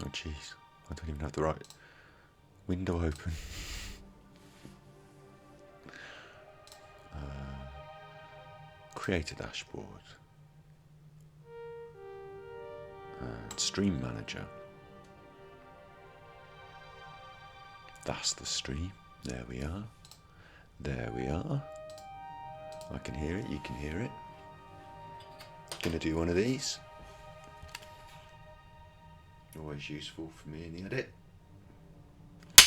Oh jeez, I don't even have the right window open. Create a dashboard. And stream manager. That's the stream. There we are. There we are. I can hear it, you can hear it. Gonna do one of these. Always useful for me in the edit. There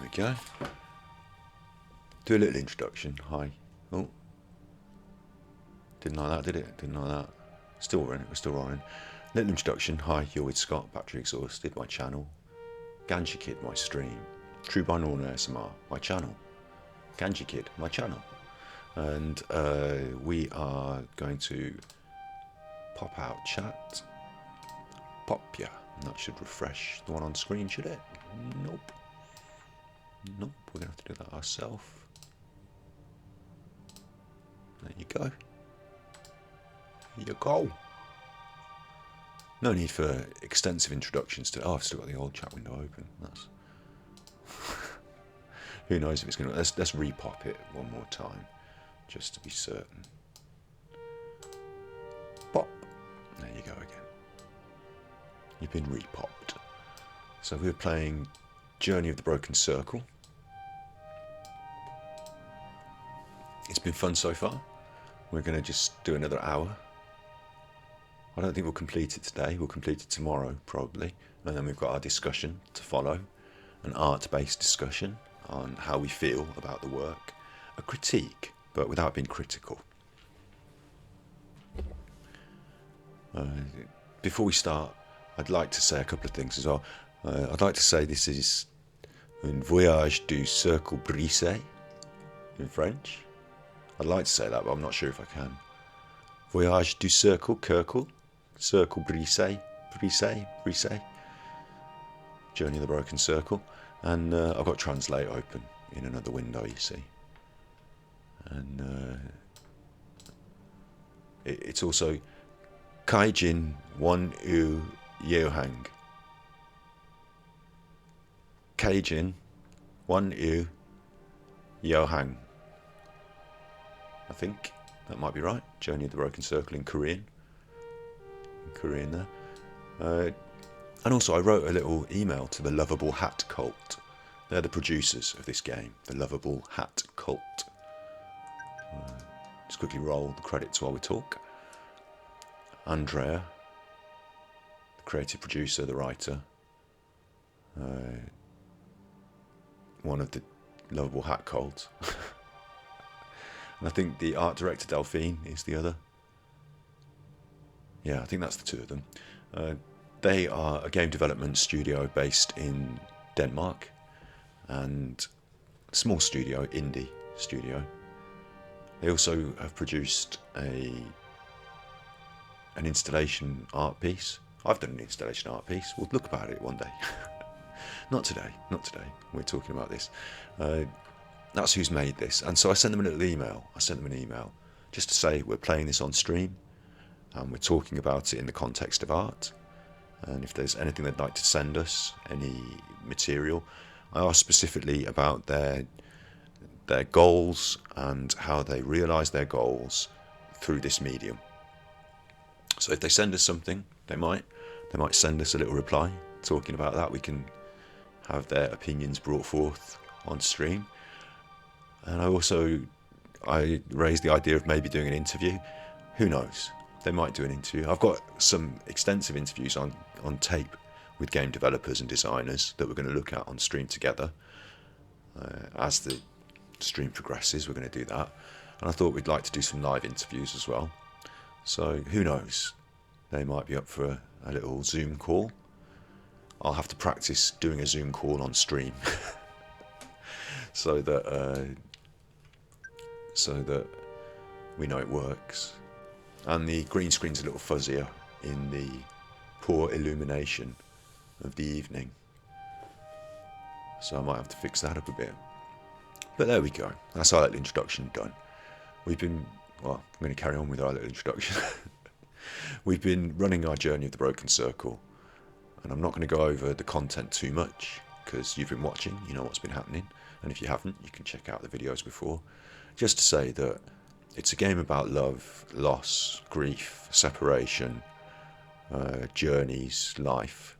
we go. Do a little introduction. Hi. Oh. Didn't like that, did it? Didn't like that. Still running, we're still rolling. Little introduction. Hi, you're with Scott, Battery Exhausted, my channel. Ganja Kid, my stream. True Binaural ASMR, my channel. Ganja Kid, my channel. And we are going to pop out chat. Pop, yeah. And that should refresh the one on screen, should it? Nope. Nope, we're going to have to do that ourselves. There you go. There you go. No need for extensive introductions to. Oh, I've still got the old chat window open. That's. Who knows if it's going to. Let's repop it one more time, just to be certain. Pop. There you go again. You've been repopped. So we're playing Journey of the Broken Circle. It's been fun so far. We're going to just do another hour. I don't think we'll complete it today. We'll complete it tomorrow, probably. And then we've got our discussion to follow. An art-based discussion on how we feel about the work. A critique, but without being critical. Before we start, I'd like to say a couple of things as well. I'd like to say this is un voyage du cercle brisé in French. I'd like to say that, but I'm not sure if I can. Voyage du cercle, cercle brisé, brisé. Journey of the Broken Circle. And I've got Translate open in another window, you see. And it's also Kaijin Wan U Yeohang. Kaijin Wan U Yeohang. I think that might be right. Journey of the Broken Circle in Korean. There. And also I wrote a little email to the Lovable Hat Cult. They're the producers of this game, the Lovable Hat Cult. Just quickly roll the credits while we talk. Andrea, the creative producer, the writer. One of the Lovable Hat Cult. And I think the art director, Delphine, is the other. Yeah, I think that's the two of them. They are a game development studio based in Denmark. And a small studio, indie studio. They also have produced an installation art piece. I've done an installation art piece. We'll look about it one day. Not today. We're talking about this. That's who's made this. And so I sent them a little email. An email just to say we're playing this on stream and we're talking about it in the context of art. And if there's anything they'd like to send us, any material, I asked specifically about their goals and how they realise their goals through this medium. So if they send us something, they might send us a little reply talking about that. We can have their opinions brought forth on stream. And I raised the idea of maybe doing an interview. Who knows? They might do an interview. I've got some extensive interviews on tape with game developers and designers that we're going to look at on stream together. As the stream progresses, we're going to do that. And I thought we'd like to do some live interviews as well. So who knows? They might be up for a little Zoom call. I'll have to practice doing a Zoom call on stream. so that we know it works. And the green screen's a little fuzzier in the poor illumination of the evening. So I might have to fix that up a bit. But there we go. That's our little introduction done. I'm going to carry on with our little introduction. We've been running our journey of the broken circle, and I'm not going to go over the content too much because you've been watching, you know what's been happening, and if you haven't, you can check out the videos before. Just to say that it's a game about love, loss, grief, separation, journeys, life,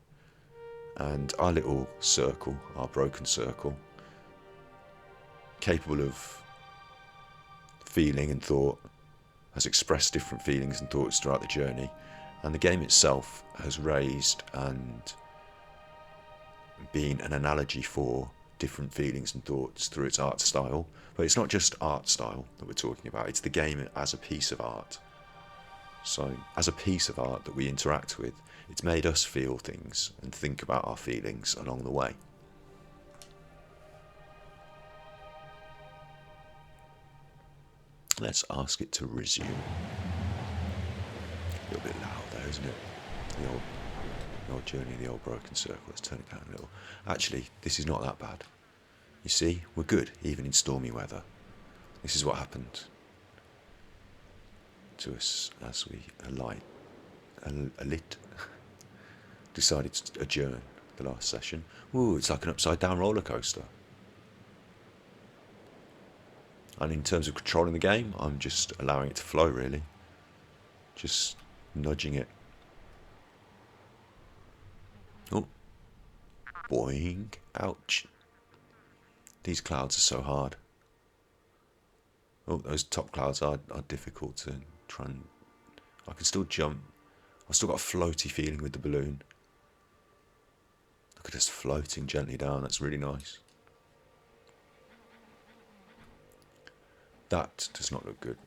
and our little circle, our broken circle, capable of feeling and thought, has expressed different feelings and thoughts throughout the journey, and the game itself has raised and been an analogy for different feelings and thoughts through its art style. But it's not just art style that we're talking about, it's the game as a piece of art. So as a piece of art that we interact with, it's made us feel things and think about our feelings along the way. Let's ask it to resume. A little bit loud there, isn't it? The old journey, the old broken circle. Let's turn it down a little. Actually, this is not that bad. You see, we're good, even in stormy weather. This is what happened to us as we decided to adjourn the last session. Ooh, it's like an upside down roller coaster. And in terms of controlling the game, I'm just allowing it to flow, really. Just nudging it. Oh. Boing. Ouch. These clouds are so hard. Oh, those top clouds are difficult to try and... I can still jump. I've still got a floaty feeling with the balloon. Look at us floating gently down. That's really nice. That does not look good.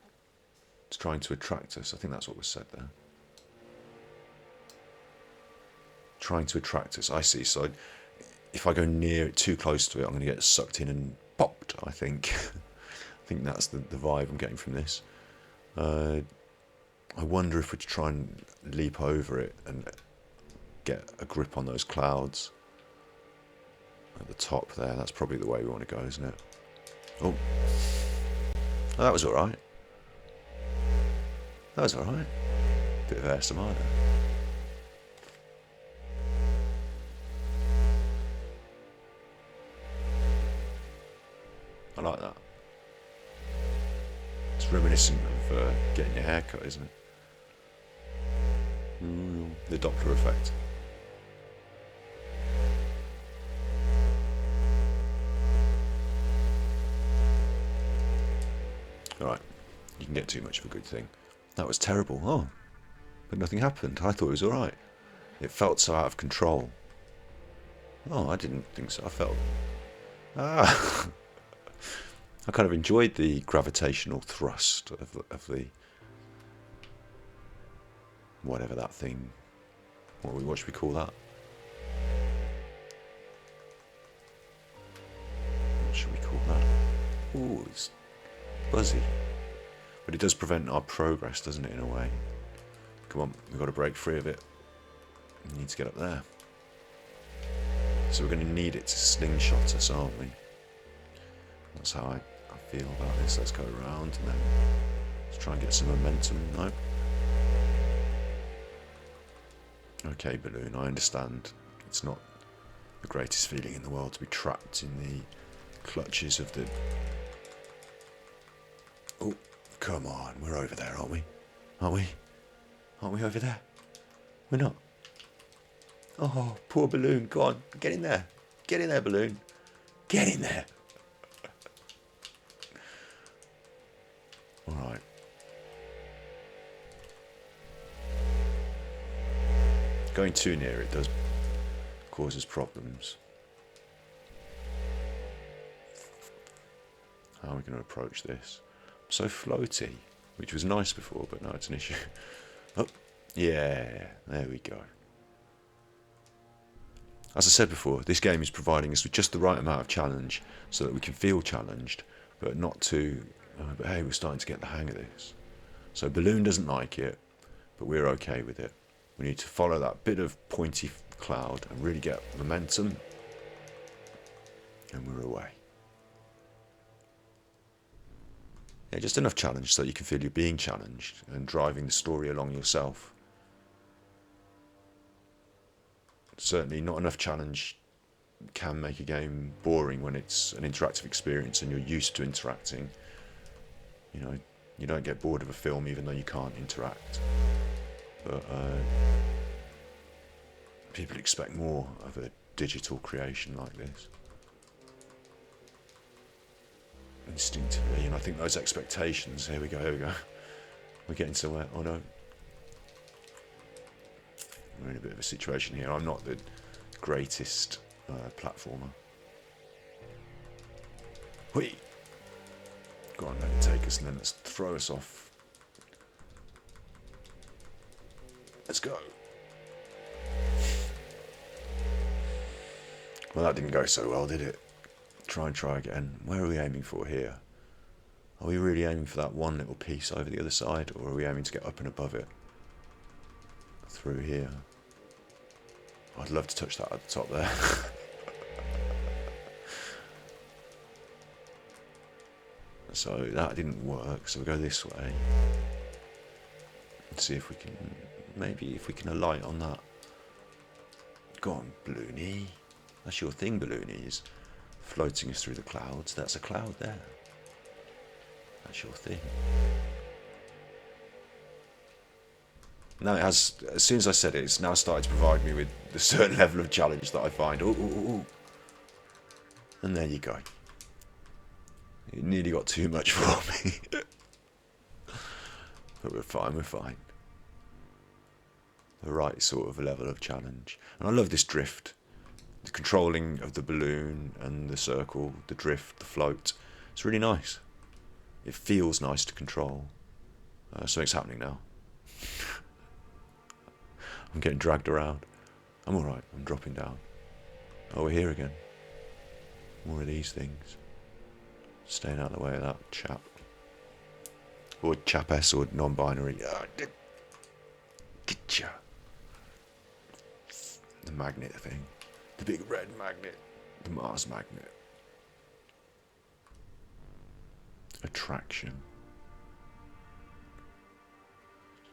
It's trying to attract us. I think that's what was said there. Trying to attract us. I see. So if I go near it, too close to it, I'm going to get sucked in and popped, I think. I think that's the vibe I'm getting from this. I wonder if we try and leap over it and get a grip on those clouds at the top there. That's probably the way we want to go, isn't it? Oh. Oh, that was alright. That was alright. Bit of ASMR there. I like that. It's reminiscent of getting your hair cut, isn't it? The Doppler effect. Alright, you can get too much of a good thing. That was terrible. Oh, but nothing happened. I thought it was alright. It felt so out of control. Oh, I didn't think so. I felt... I kind of enjoyed the gravitational thrust of the... whatever that thing... What should we call that? What should we call that? Ooh, it's buzzy. But it does prevent our progress, doesn't it, in a way? Come on, we've got to break free of it. We need to get up there. So we're going to need it to slingshot us, aren't we? That's how I feel about this. Let's go around and then let's try and get some momentum. No. Okay, balloon, I understand. It's not the greatest feeling in the world to be trapped in the clutches of the... Oh, come on, we're over there, aren't we? Aren't we? Aren't we over there? We're not. Oh, poor balloon, go on, get in there. Get in there, balloon. Get in there. Alright. Going too near it does cause us problems. How are we going to approach this? I'm so floaty, which was nice before, but now it's an issue. Oh, yeah, there we go. As I said before, this game is providing us with just the right amount of challenge so that we can feel challenged, but not too... but hey, we're starting to get the hang of this. So balloon doesn't like it, but we're okay with it. We need to follow that bit of pointy cloud and really get momentum, and we're away. Yeah, just enough challenge so that you can feel you're being challenged and driving the story along yourself. certainly not enough challenge can make a game boring when it's an interactive experience and you're used to interacting. You know, you don't get bored of a film even though you can't interact. But people expect more of a digital creation like this. Instinctively, and I think those expectations, here we go, we're getting somewhere. Oh no, we're in a bit of a situation here. I'm not the greatest platformer. Whee! Go on, let it take us and then let's throw us off. Let's go. Well, that didn't go so well, did it? Try again. Where are we aiming for here? Are we really aiming for that one little piece over the other side, or are we aiming to get up and above it? Through here. I'd love to touch that at the top there. So that didn't work, so we go this way. Let's see if we can, maybe if we can alight on that. Go on, Balloony. That's your thing, Balloony, is floating us through the clouds. That's a cloud there. That's your thing. Now it has, as soon as I said it, it's now started to provide me with the certain level of challenge that I find. Ooh, ooh, ooh. And there you go. It nearly got too much for me. But we're fine. The right sort of level of challenge. And I love this drift. The controlling of the balloon and the circle, the drift, the float. It's really nice. It feels nice to control. Something's happening now. I'm getting dragged around. I'm alright, I'm dropping down. Oh, we're here again. More of these things. Staying out of the way of that chap. Or chapess or non-binary. Getcha. The magnet thing. The big red magnet. The Mars magnet. Attraction.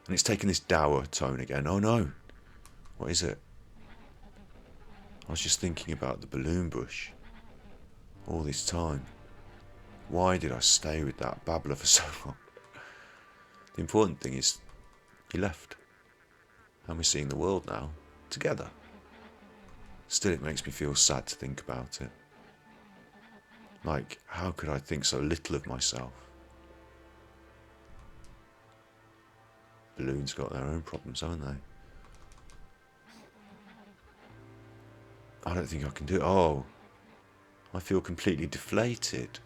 And it's taken this dour tone again. Oh no. What is it? I was just thinking about the balloon bush. All this time. Why did I stay with that babbler for so long? The important thing is, he left. And we're seeing the world now, together. Still, it makes me feel sad to think about it. Like, how could I think so little of myself? Balloons got their own problems, haven't they? I don't think I can do it. Oh, I feel completely deflated.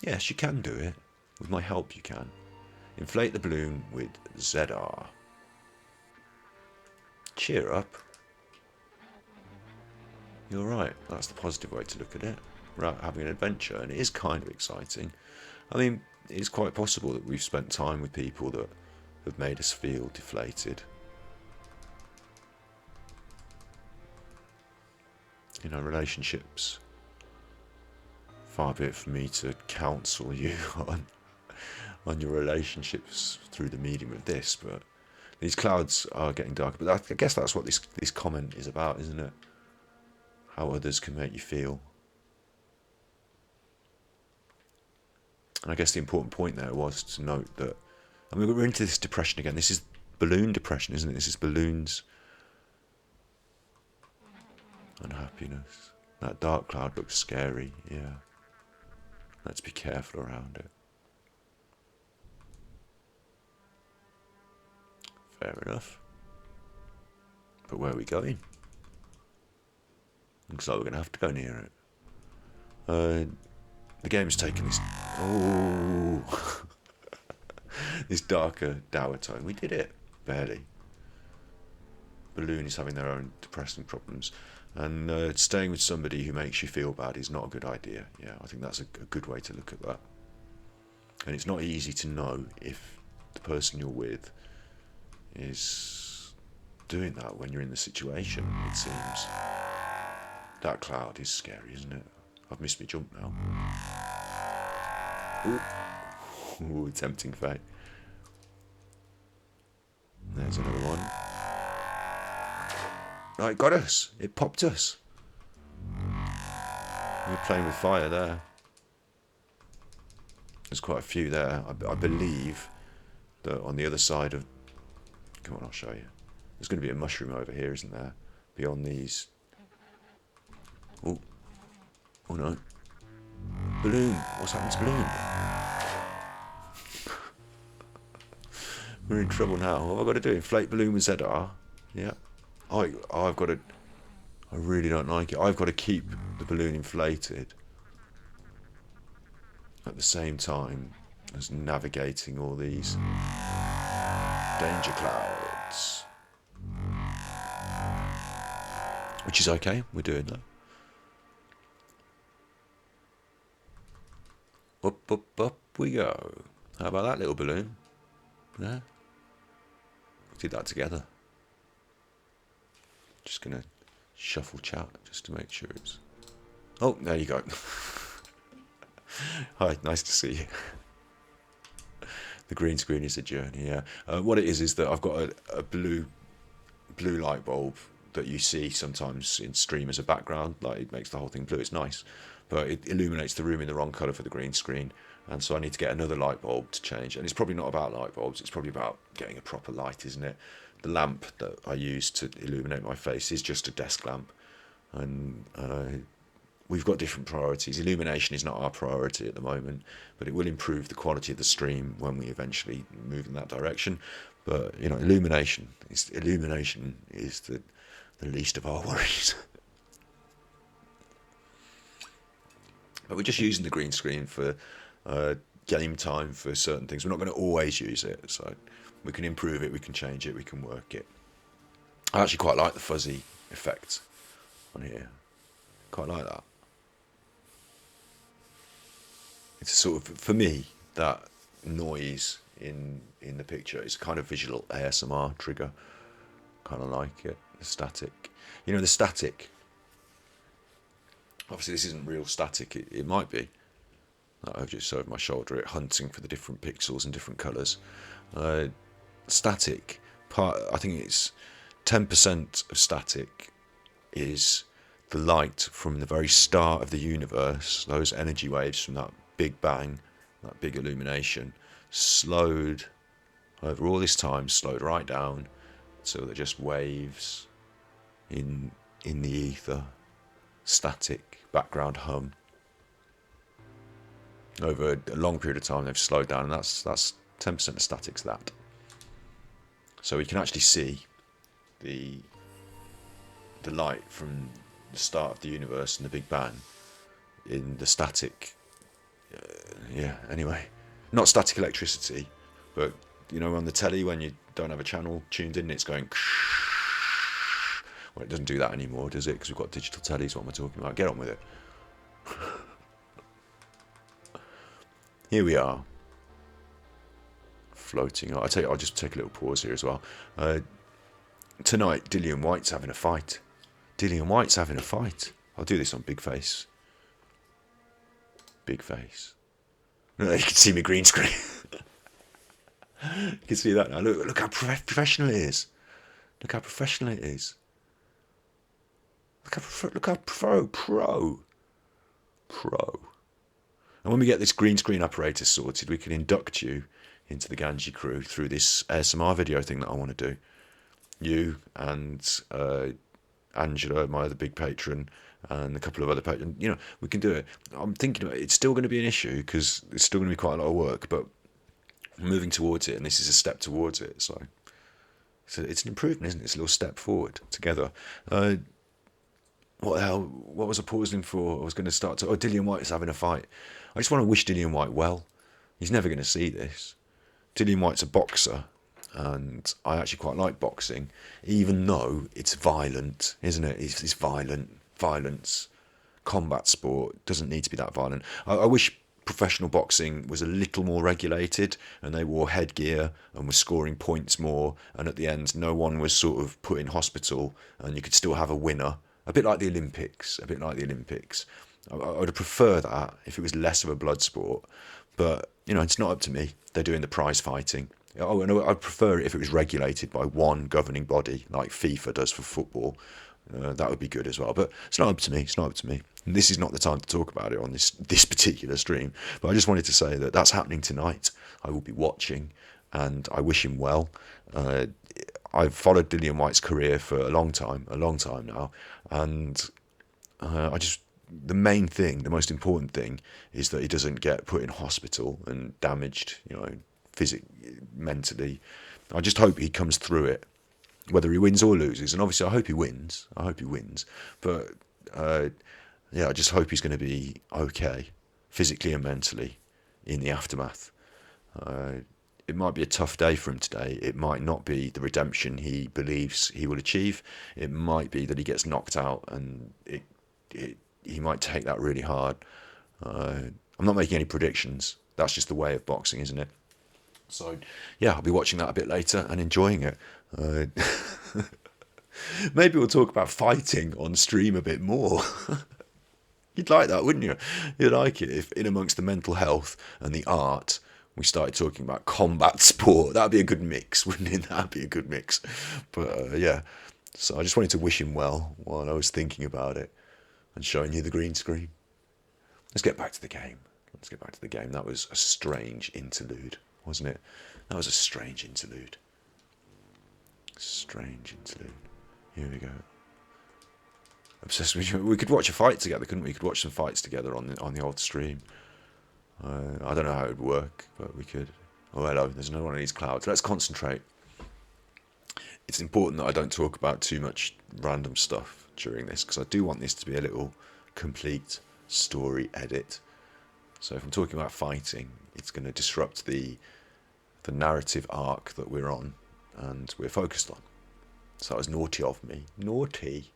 Yes, you can do it. With my help, you can. Inflate the balloon with ZR. Cheer up. You're right. That's the positive way to look at it. We're out having an adventure, and it is kind of exciting. I mean, it's quite possible that we've spent time with people that have made us feel deflated. You know, relationships. Far be it for me to counsel you on your relationships through the medium of this, but these clouds are getting darker. But I guess that's what this comment is about, isn't it? How others can make you feel. And I guess the important point there was to note that, I mean, we're into this depression again. This is balloon depression, isn't it? This is balloons. Unhappiness. That dark cloud looks scary, yeah. Let's be careful around it. Fair enough. But where are we going? Looks like we're going to have to go near it. The game's taken this... Oh! This darker, dour tone. We did it. Barely. Balloon is having their own depressing problems. And staying with somebody who makes you feel bad is not a good idea. Yeah, I think that's a good way to look at that. And it's not easy to know if the person you're with is doing that when you're in the situation, it seems. That cloud is scary, isn't it? I've missed my jump now. Ooh. Ooh, tempting fate. There's another one. it got us. It popped us. We're playing with fire there. There's quite a few there. I believe that on the other side of... Come on, I'll show you. There's going to be a mushroom over here, isn't there? Beyond these... Oh. Oh no. Balloon. What's happened to balloon? We're in trouble now. What have I got to do? Inflate balloon with ZR? Yeah. Oh, I've got to... I really don't like it. I've got to keep the balloon inflated at the same time as navigating all these danger clouds. Which is okay. We're doing that. Up, up, up we go. How about that little balloon? Yeah. Did that together. Just gonna shuffle chat just to make sure it's... Oh, there you go. Hi, nice to see you. The green screen is a journey, yeah. What it is that I've got a blue light bulb that you see sometimes in stream as a background. Like, it makes the whole thing blue. It's nice, but it illuminates the room in the wrong colour for the green screen. And so I need to get another light bulb to change. And it's probably not about light bulbs. It's probably about getting a proper light, isn't it? The lamp that I use to illuminate my face is just a desk lamp. And we've got different priorities. Illumination is not our priority at the moment, but it will improve the quality of the stream when we eventually move in that direction. But, you know, illumination is the least of our worries. But we're just using the green screen for game time for certain things. We're not going to always use it, so we can improve it, we can change it, we can work it. I actually quite like the fuzzy effect on here. Quite like that. It's a sort of, for me, that noise in the picture is a kind of visual ASMR trigger. Kind of like it. The static. You know, the static. Obviously, this isn't real static. It might be. I've just over my shoulder it, hunting for the different pixels and different colours. Static, I think it's 10% of static is the light from the very start of the universe, those energy waves from that big bang, that big illumination, slowed over all this time, slowed right down, so they're just waves in the ether, static, background hum. Over a long period of time they've slowed down, and that's 10% of static's that. So we can actually see the light from the start of the universe and the Big Bang in the static. Anyway, not static electricity, but you know, on the telly when you don't have a channel tuned in, it's going. Well, it doesn't do that anymore, does it? Because we've got digital tellies. What am I talking about? Get on with it. Here we are, floating. I'll tell you, I'll just take a little pause here as well. Tonight, Dillian White's having a fight. Dillian White's having a fight. I'll do this on big face. Big face. You can see me green screen. You can see that now. Look how professional it is. Look how professional it is. Look how pro. And when we get this green screen apparatus sorted, we can induct you into the Ganji crew through this ASMR video thing that I want to do. You and Angela, my other big patron, and a couple of other patrons. You know, we can do it. I'm thinking about it. It's still going to be an issue because it's still going to be quite a lot of work, but I'm moving towards it, and this is a step towards it. So it's an improvement, isn't it? It's a little step forward together. What the hell? What was I pausing for? I was going to start to... Oh, Dillian White is having a fight. I just want to wish Dillian White well. He's never going to see this. Dillian White's a boxer, and I actually quite like boxing, even though it's violent, isn't it? It's violent. Violence. Combat sport doesn't need to be that violent. I wish professional boxing was a little more regulated, and they wore headgear and were scoring points more, and at the end no one was sort of put in hospital, and you could still have a winner. A bit like the Olympics. I would prefer that if it was less of a blood sport. But, you know, it's not up to me. They're doing the prize fighting. Oh, and I'd prefer it if it was regulated by one governing body, like FIFA does for football. that would be good as well. But it's not up to me. It's not up to me. And this is not the time to talk about it on this particular stream. But I just wanted to say that that's happening tonight. I will be watching, and I wish him well. I've followed Dillian White's career for a long time now, and the main thing, the most important thing, is that he doesn't get put in hospital and damaged, physically, mentally. I just hope he comes through it, whether he wins or loses. And obviously, I hope he wins. But I just hope he's going to be okay, physically and mentally, in the aftermath. It might be a tough day for him today. It might not be the redemption he believes he will achieve. It might be that he gets knocked out, and he might take that really hard. I'm not making any predictions. That's just the way of boxing, isn't it? So, yeah, I'll be watching that a bit later and enjoying it. Maybe we'll talk about fighting on stream a bit more. You'd like that, wouldn't you? You'd like it if, in amongst the mental health and the art, we started talking about combat sport. That'd be a good mix, wouldn't it? That'd be a good mix. But, yeah. So I just wanted to wish him well while I was thinking about it and showing you the green screen. Let's get back to the game. That was a strange interlude, wasn't it? That was a strange interlude. Here we go. Obsessed with you. We could watch a fight together, couldn't we? We could watch some fights together on the old stream. I don't know how it would work, but we could. Oh, hello. There's no one of these clouds. Let's concentrate. It's important that I don't talk about too much random stuff during this, because I do want this to be a little complete story edit. So if I'm talking about fighting, it's going to disrupt the narrative arc that we're on and we're focused on. So that was naughty of me. Naughty.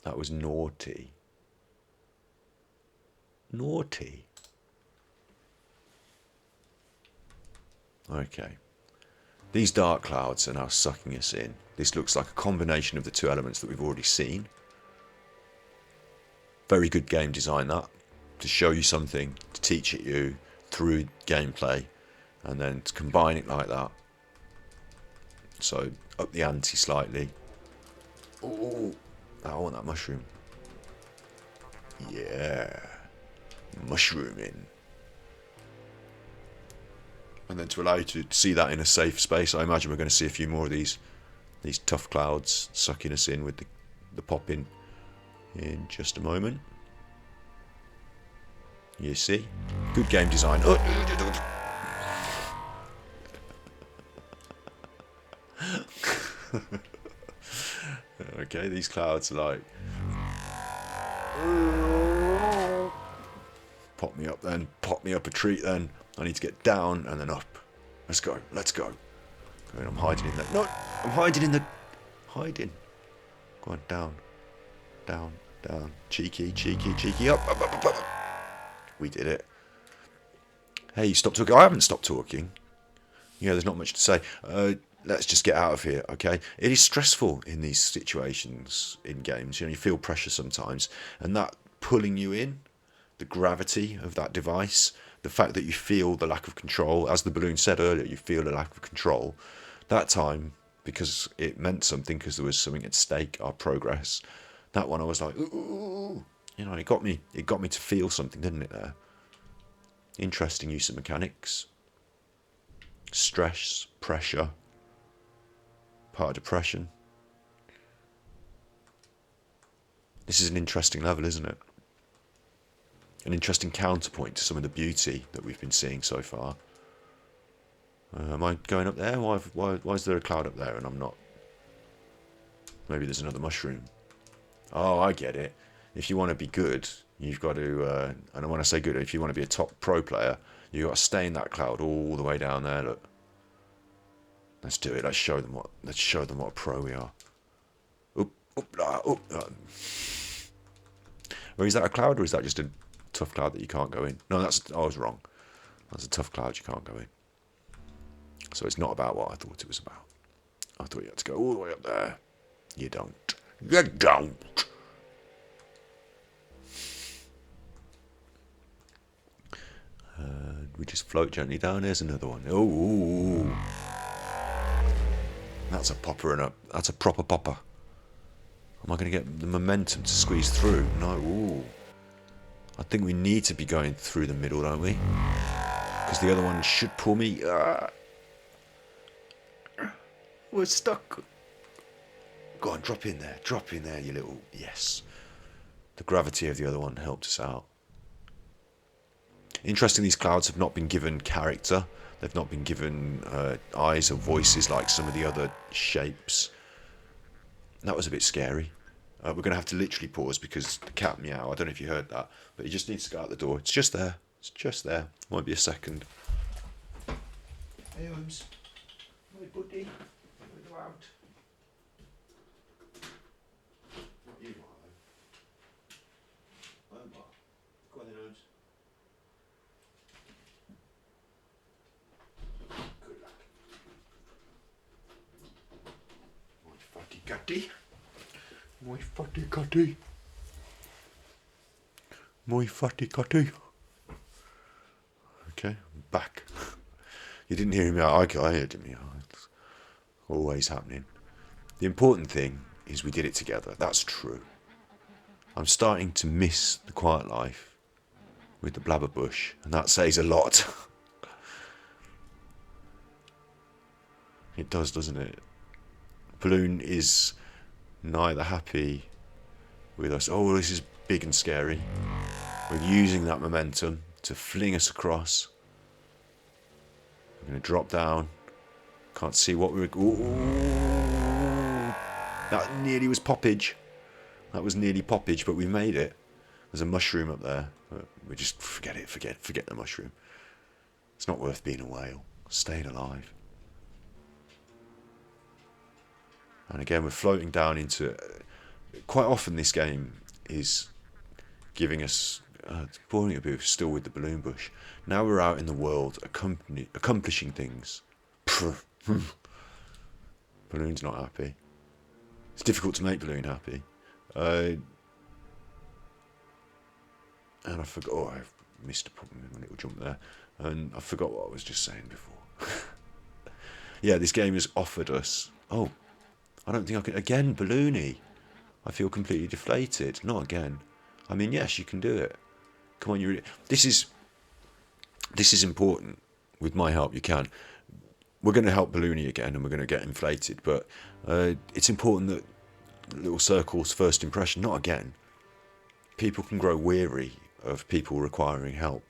That was naughty. Naughty. Okay. These dark clouds are now sucking us in. This looks like a combination of the two elements that we've already seen. Very good game design, that. To show you something, to teach it you through gameplay, and then to combine it like that. So, up the ante slightly. Oh, I want that mushroom. Yeah. Mushrooming. And then to allow you to see that in a safe space, I imagine we're going to see a few more of these tough clouds sucking us in with the pop-in in just a moment. You see? Good game design. Okay, these clouds are like... Pop me up then. Pop me up a treat then. I need to get down and then up. Let's go. I'm hiding in that. No, I'm hiding in the... Hiding. Go on, down. Cheeky. Up. We did it. Hey, stop talking. I haven't stopped talking. Yeah, there's not much to say. Let's just get out of here, okay? It is stressful in these situations in games. You feel pressure sometimes. And that pulling you in, the gravity of that device, the fact that you feel the lack of control, as the balloon said earlier, you feel a lack of control. That time, because it meant something, because there was something at stake, our progress. That one I was like, ooh. It got me to feel something, didn't it, there? Interesting use of mechanics. Stress, pressure. Part of depression. This is an interesting level, isn't it? An interesting counterpoint to some of the beauty that we've been seeing so far. Am I going up there? Why is there a cloud up there and I'm not? Maybe there's another mushroom. Oh, I get it. If you want to be good, you've got to, and when I say good, if you want to be a top pro player, you've got to stay in that cloud all the way down there, look. Let's do it. Let's show them what a pro we are. Oop. Or is that a cloud, or is that just a tough cloud that you can't go in? No, I was wrong. That's a tough cloud you can't go in. So it's not about what I thought it was about. I thought you had to go all the way up there. You don't. You don't. We just float gently down. There's another one. Oh. That's a popper and that's a proper popper. Am I going to get the momentum to squeeze through? No. Ooh. I think we need to be going through the middle, don't we? Because the other one should pull me. We're stuck. Go on, drop in there, you little... Yes. The gravity of the other one helped us out. Interesting, these clouds have not been given character. They've not been given eyes or voices like some of the other shapes. That was a bit scary. We're going to have to literally pause because the cat meow, I don't know if you heard that, but he just needs to go out the door. It's just there. It's just there. Might be a second. Hey, Holmes. My buddy. Go out. What you want, though? Go on then, Holmes. Good luck. My fatty catty. My fatty catty. My fatty catty. Okay, I'm back. You didn't hear me out. I heard him out. It's always happening. The important thing is we did it together. That's true. I'm starting to miss the quiet life with the blabberbush, and that says a lot. It does, doesn't it? Balloon is neither happy with us. Oh, this is big and scary. We're using that momentum to fling us across. We're going to drop down. Can't see what we were... Ooh. That nearly was poppage. That was nearly poppage, but we made it. There's a mushroom up there. But we just forget it. Forget the mushroom. It's not worth being a whale. Staying alive. And again, we're floating down into... Quite often this game is giving us... it's boring a bit, still with the balloon bush. Now we're out in the world, accomplishing things. Balloon's not happy. It's difficult to make Balloon happy. And I forgot... Oh, I missed a little jump there. And I forgot what I was just saying before. Yeah, this game has offered us... Oh, I don't think I can... Again, Balloony. I feel completely deflated. Not again. I mean, yes, you can do it. Come on, you. This is important. With my help, you can. We're going to help Balloony again, and we're going to get inflated. But it's important that little circle's first impression. Not again. People can grow weary of people requiring help.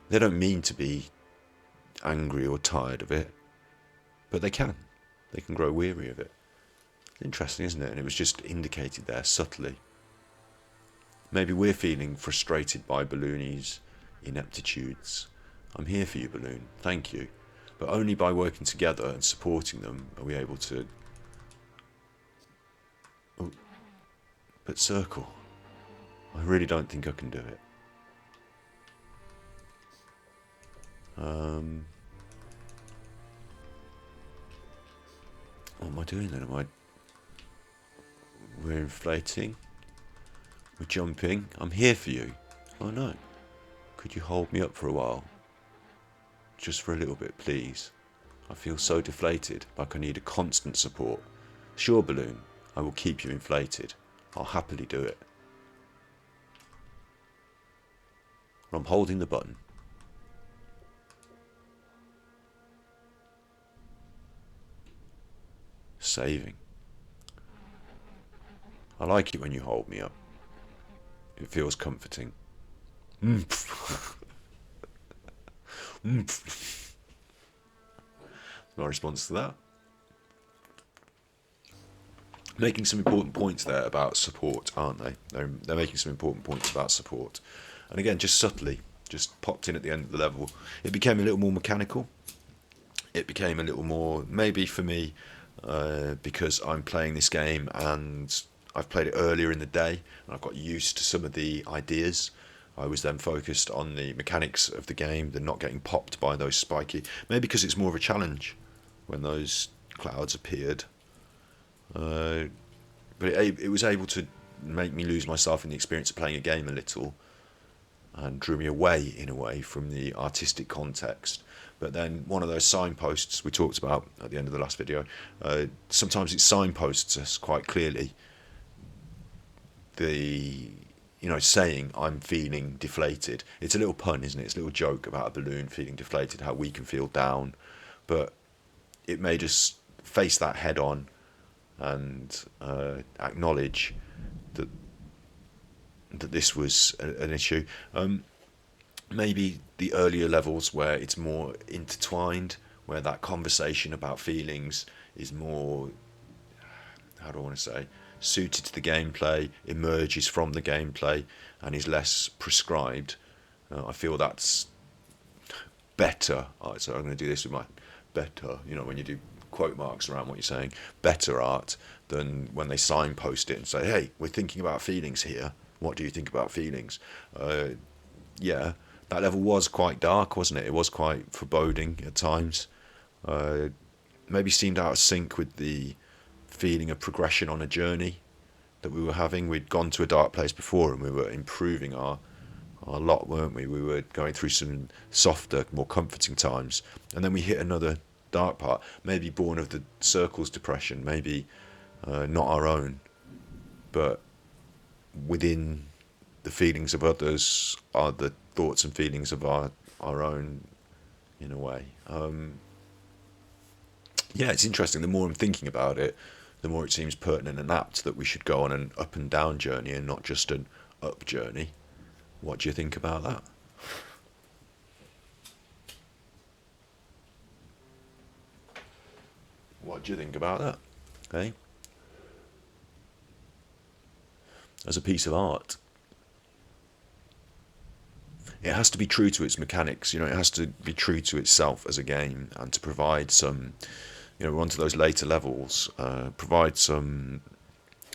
They don't mean to be angry or tired of it, but they can. They can grow weary of it. Interesting, isn't it? And it was just indicated there subtly. Maybe we're feeling frustrated by Balloony's ineptitudes. I'm here for you, Balloon. Thank you. But only by working together and supporting them are we able to... Oh, but Circle, I really don't think I can do it. What am I doing then? We're inflating. We're jumping. I'm here for you. Oh no. Could you hold me up for a while? Just for a little bit, please. I feel so deflated, like I need a constant support. Sure, Balloon, I will keep you inflated. I'll happily do it. I'm holding the button. Saving. I like it when you hold me up. It feels comforting. My response to that. Making some important points there about support, aren't they? They're making some important points about support. And again, just subtly, just popped in at the end of the level. It became a little more mechanical. It became a little more, maybe for me, because I'm playing this game and I've played it earlier in the day and I've got used to some of the ideas. I was then focused on the mechanics of the game, the not getting popped by those spiky. Maybe because it's more of a challenge when those clouds appeared. But it was able to make me lose myself in the experience of playing a game a little and drew me away, in a way, from the artistic context. But then one of those signposts we talked about at the end of the last video, sometimes it signposts us quite clearly saying I'm feeling deflated. It's a little pun, isn't it? It's a little joke about a balloon feeling deflated, how we can feel down. But it made us face that head on and acknowledge that this was an issue. Maybe the earlier levels where it's more intertwined, where that conversation about feelings is more, how do I want to say, suited to the gameplay, emerges from the gameplay, and is less prescribed. I feel that's better. So I'm going to do this with my better, when you do quote marks around what you're saying, better art than when they signpost it and say, hey, we're thinking about feelings here. What do you think about feelings? Yeah, that level was quite dark, wasn't it? It was quite foreboding at times. Maybe seemed out of sync with the feeling of progression on a journey that we were having. We'd gone to a dark place before and we were improving our lot, weren't we? We were going through some softer, more comforting times. And then we hit another dark part, maybe born of the circle's depression, maybe not our own, but within the feelings of others are the thoughts and feelings of our own, in a way. Yeah, it's interesting. The more I'm thinking about it, the more it seems pertinent and apt that we should go on an up and down journey and not just an up journey. What do you think about that? What do you think about that? Okay. As a piece of art, it has to be true to its mechanics. It has to be true to itself as a game, and to provide some, we're onto those later levels, provide some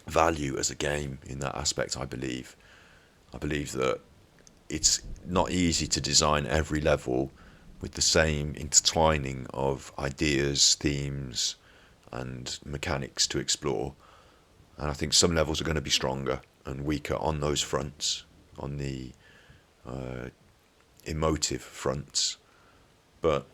value as a game in that aspect. I believe that it's not easy to design every level with the same intertwining of ideas, themes, and mechanics to explore. And I think some levels are going to be stronger and weaker on those fronts, on the emotive fronts. But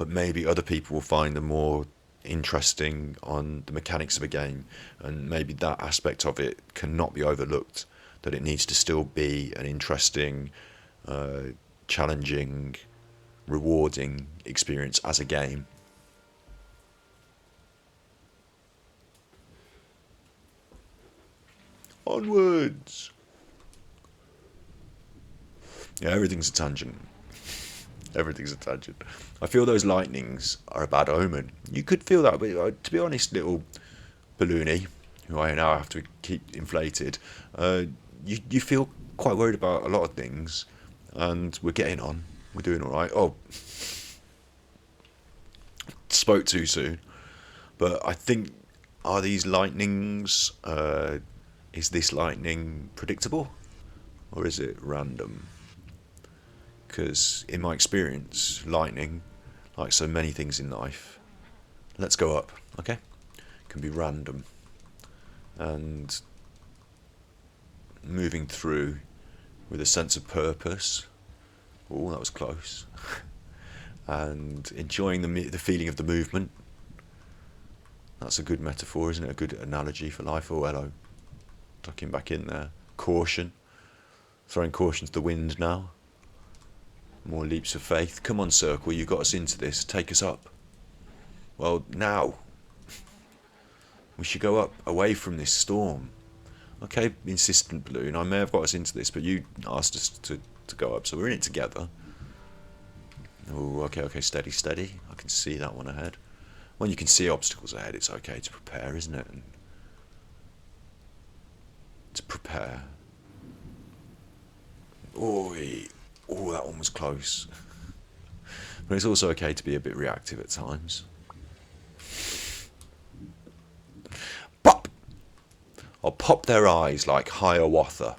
maybe other people will find them more interesting on the mechanics of a game, and maybe that aspect of it cannot be overlooked, that it needs to still be an interesting, challenging, rewarding experience as a game. Onwards! Yeah, everything's a tangent. Everything's a tangent. I feel those lightnings are a bad omen. You could feel that, but to be honest, little balloony, who I now have to keep inflated, you feel quite worried about a lot of things, and we're getting on. We're doing all right. Oh, spoke too soon. But I think, are these lightnings, is this lightning predictable, or is it random? Because in my experience, lightning, like so many things in life, let's go up, okay, can be random, and moving through with a sense of purpose. Oh, that was close. And enjoying the feeling of the movement. That's a good metaphor, isn't it? A good analogy for life. Oh, hello. Tucking back in there. Caution. Throwing caution to the wind now. More leaps of faith. Come on, Circle, you got us into this. Take us up. Well, now. We should go up, away from this storm. Okay, insistent balloon, I may have got us into this, but you asked us to go up, so we're in it together. Oh, okay, steady, steady. I can see that one ahead. When you can see obstacles ahead, it's okay to prepare, isn't it? And to prepare. Oh, that one was close. But it's also okay to be a bit reactive at times. Pop! I'll pop their eyes like Hiawatha.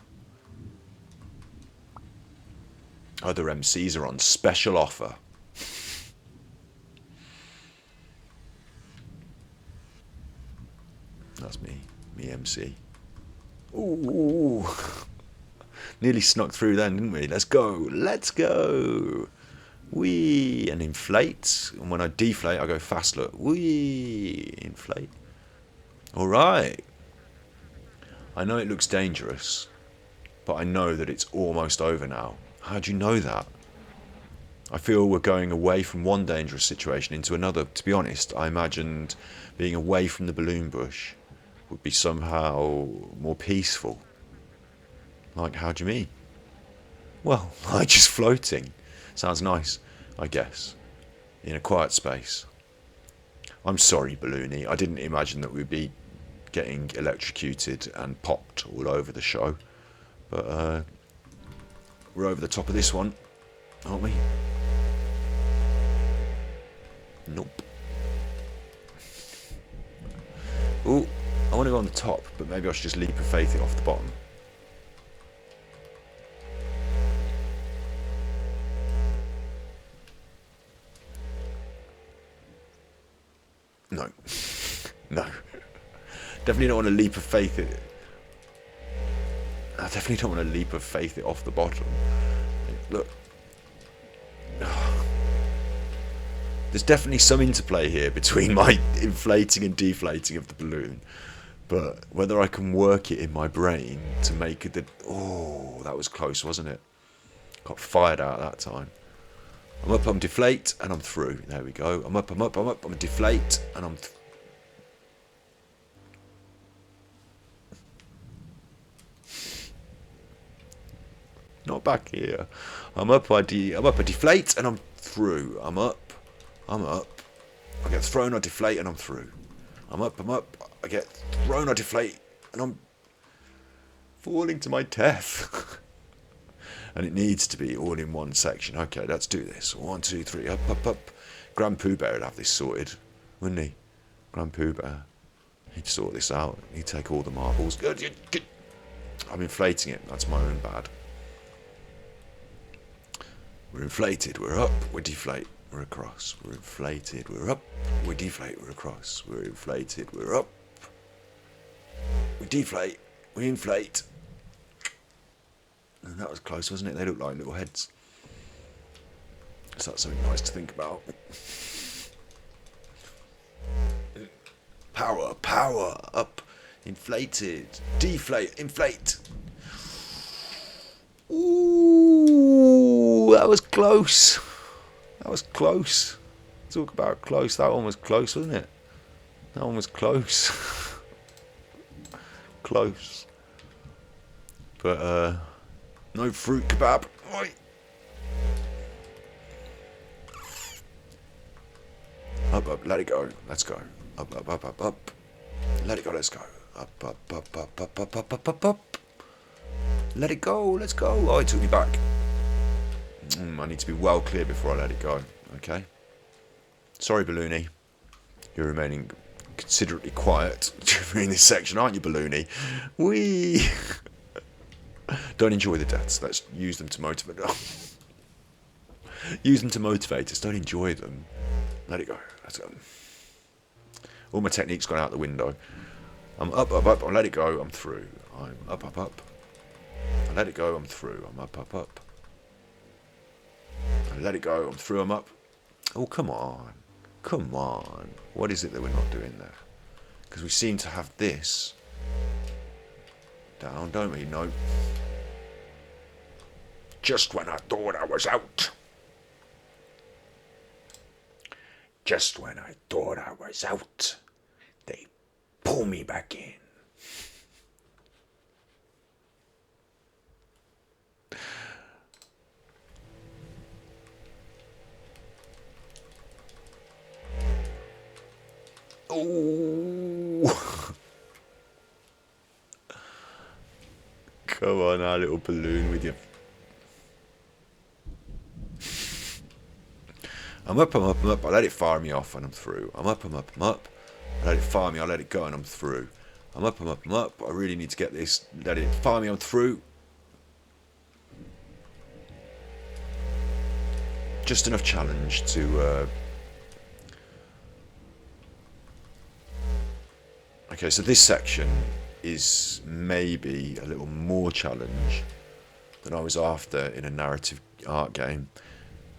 Other MCs are on special offer. That's me MC. Ooh. Nearly snuck through then, didn't we? Let's go. Whee, and inflate. And when I deflate, I go fast. Look, whee, inflate. All right. I know it looks dangerous, but I know that it's almost over now. How do you know that? I feel we're going away from one dangerous situation into another. To be honest, I imagined being away from the balloon bush would be somehow more peaceful. Like, how do you mean? Well, like just floating. Sounds nice, I guess, in a quiet space. I'm sorry, Balloony. I didn't imagine that we'd be getting electrocuted and popped all over the show. But we're over the top of this one, aren't we? Nope. Ooh, I want to go on the top, but maybe I should just leap of faith it off the bottom. No. No. Definitely don't want to leap of faith it. I definitely don't want to leap of faith it off the bottom. Look. There's definitely some interplay here between my inflating and deflating of the balloon. But whether I can work it in my brain to make it... Oh, that was close, wasn't it? Got fired out that time. I'm up, I'm deflate, and I'm through. There we go. I'm up, I'm up, I'm up, I'm deflate, and I'm... Not back here. I'm up, I deflate, and I'm through. I'm up. I get thrown, I deflate, and I'm through. I'm up, I get thrown, I deflate, and I'm falling to my death. And it needs to be all in one section. Okay, let's do this. 1, 2, 3, up, up, up. Grand Pooh Bear would have this sorted, wouldn't he? Grand Pooh Bear. He'd sort this out. He'd take all the marbles. Good. I'm inflating it. That's my own bad. We're inflated, we're up, we deflate, we're across. We're inflated, we're up, we deflate, we're across. We're inflated, we're up, we deflate, we inflate. And that was close, wasn't it? They look like little heads. So that's something nice to think about. Power, up, inflated, deflate, inflate. Ooh, that was close. That was close. Talk about close. That one was close, wasn't it? That one was close. Close. But, no fruit kebab. Oi. Up, let it go. Let's go. Up. Let it go, let's go. Up. Let it go, let's go. Oh, it took me back. I need to be well clear before I let it go. Okay. Sorry, Balloony. You're remaining considerably quiet during this section, aren't you, Balloony? Whee! Don't enjoy the deaths. Let's use them to motivate. Use them to motivate us. Don't enjoy them. Let it go. Let's go. All my technique's gone out the window. I'm up. I let it go. I'm through. I'm up. I let it go. I'm through. I'm up. I let it go. I'm through. I'm up. Oh, come on. What is it that we're not doing there? Because we seem to have this down, don't we? No. Just when I thought I was out. Just when I thought I was out, they pull me back in. Oh. Come on, our little balloon with you. I'm up. I let it fire me off and I'm through. I'm up. I let it fire me, I let it go and I'm through. I'm up. I really need to get this. Let it fire me, I'm through. Just enough challenge to... Okay, so this section is maybe a little more challenge than I was after in a narrative art game.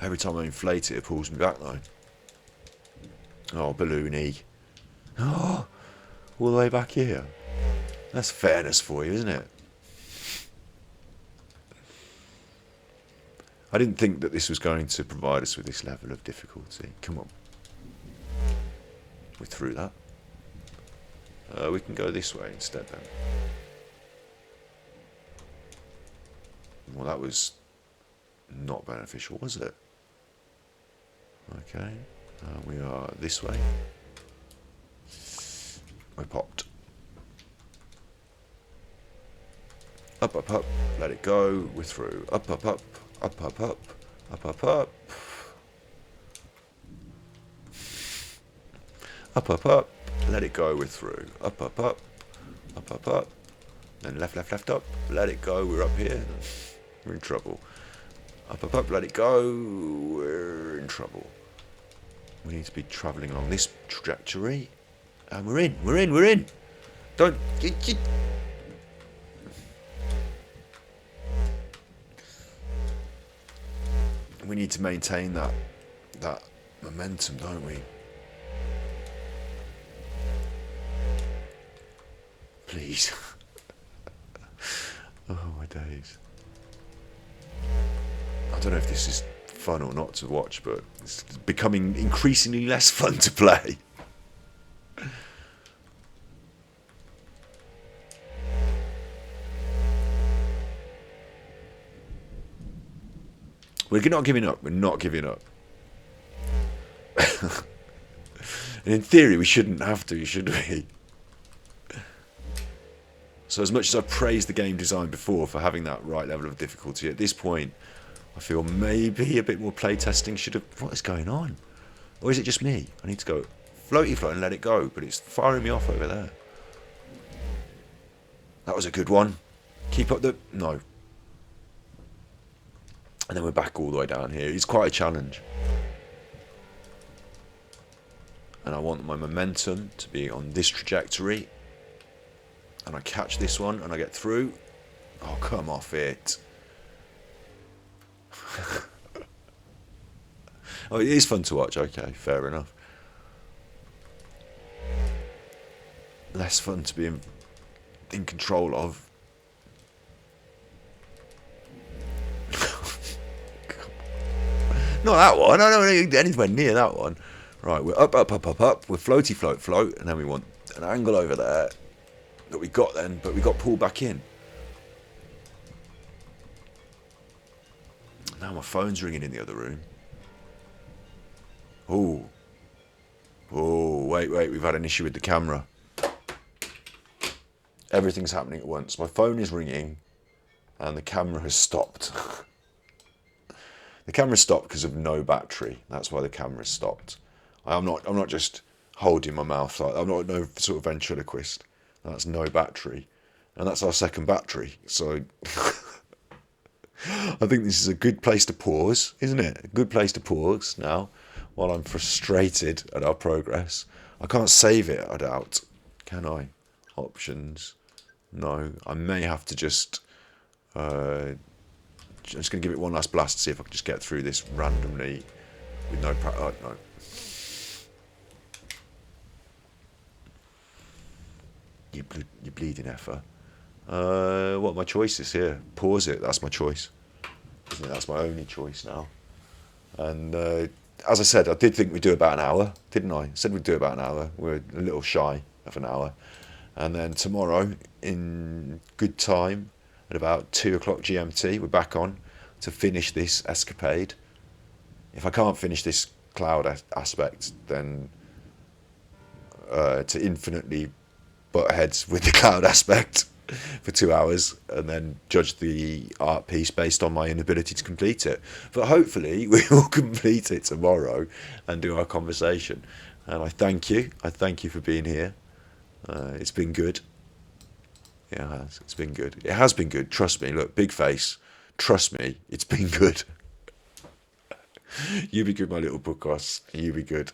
Every time I inflate it, it pulls me back though. Oh, balloony. Oh, all the way back here. That's fairness for you, isn't it? I didn't think that this was going to provide us with this level of difficulty. Come on. We're through that. We can go this way instead then. Well, that was not beneficial, was it? Okay. We are this way. We're popped. Up, up, up. Let it go. We're through. Up, up, up. Up, up, up. Up, up, up. Up, up, up. Let it go. We're through. Up, up, up. Up, up, up. Then left, left, left, up. Let it go. We're up here. We're in trouble. Up, up, up. Let it go. We're in trouble. We need to be travelling along this trajectory. And we're in. We're in. We're in. Don't... We need to maintain that momentum, don't we? Please. Oh my days. I don't know if this is fun or not to watch, but it's becoming increasingly less fun to play. We're not giving up. We're not giving up. And in theory, we shouldn't have to, should we? So as much as I've praised the game design before for having that right level of difficulty, at this point, I feel maybe a bit more playtesting should have... What is going on? Or is it just me? I need to go floaty float and let it go, but it's firing me off over there. That was a good one. Keep up the... No. And then we're back all the way down here. It's quite a challenge. And I want my momentum to be on this trajectory. And I catch this one and I get through. Oh, come off it. Oh, it is fun to watch. Okay, fair enough. Less fun to be in control of. Not that one. I don't know anywhere near that one. Right, we're up, up, up, up, up. We're floaty, float, float. And then we want an angle over there that we got then, but we got pulled back in. Now my phone's ringing in the other room. Oh. Oh, wait. We've had an issue with the camera. Everything's happening at once. My phone is ringing and the camera has stopped. The camera stopped because of no battery. That's why the camera stopped. I'm not just holding my mouth like I'm not no sort of ventriloquist. That's no battery, and that's our second battery. So I think this is a good place to pause, isn't it? A good place to pause now, while I'm frustrated at our progress. I can't save it, I doubt. Can I? Options. No. I may have to just. I'm just going to give it one last blast to see if I can just get through this randomly with no practice. Oh, no. You bleeding effer. What are my choices here? Pause it. That's my choice. Isn't it? That's my only choice now. And as I said, I did think we'd do about an hour, didn't I? I said we'd do about an hour. We're a little shy of an hour. And then tomorrow, in good time, at about 2 o'clock GMT, we're back on to finish this escapade. If I can't finish this cloud aspect, then to infinitely butt heads with the cloud aspect for 2 hours and then judge the art piece based on my inability to complete it. But hopefully we will complete it tomorrow and do our conversation. And I thank you. I thank you for being here. It's been good. Yeah, it has. It's been good. It has been good. Trust me. Look, big face. Trust me. It's been good. You be good, my little bookos. You be good.